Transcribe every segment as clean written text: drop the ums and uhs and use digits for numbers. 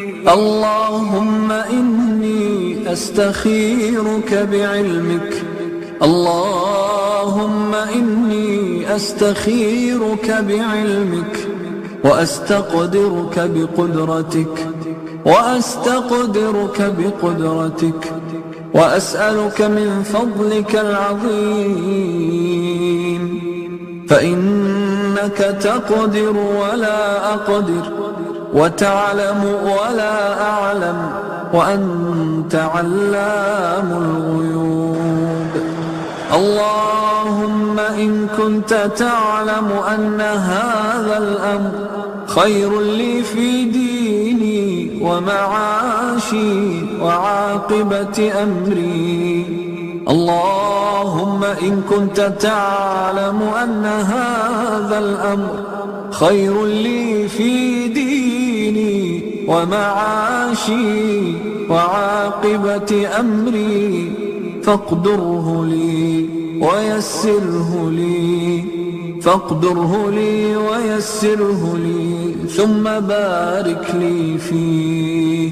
اللهم إني أستخيرك بعلمك. اللهم إني أستخيرك بعلمك وأستقدرك بقدرتك وأسألك من فضلك العظيم، فإنك تقدر ولا أقدر، وتعلم ولا أعلم، وأنت علام الغيوب. اللهم إن كنت تعلم أن هذا الأمر خير لي في ديني ومعاشي وعاقبة أمري، اللهم إن كنت تعلم أن هذا الأمر خير لي في ديني ومعاشي وعاقبة أمري فاقدره لي ويسره لي ثم بارك لي فيه.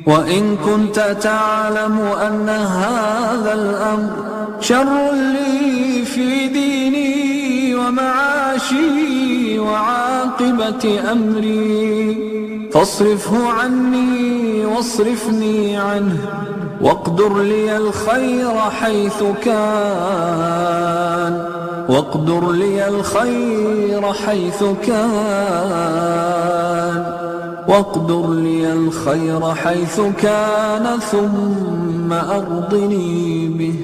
وإن كنت تعلم أن هذا الأمر شر لي في ديني ومعاشي وعاقبة أمري فاصرفه عني واصرفني عنه، واقدر لي الخير حيث كان، ثم أرضني به.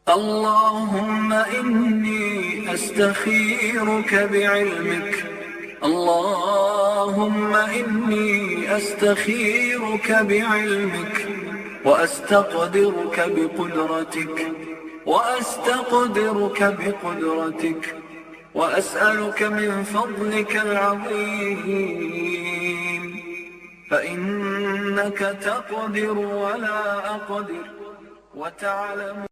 اللهم إني أستخيرك بعلمك. اللهم إني أستخيرك بعلمك وأستقدرك بقدرتك وأسألك من فضلك العظيم، فإنك تقدر ولا أقدر، وتعلم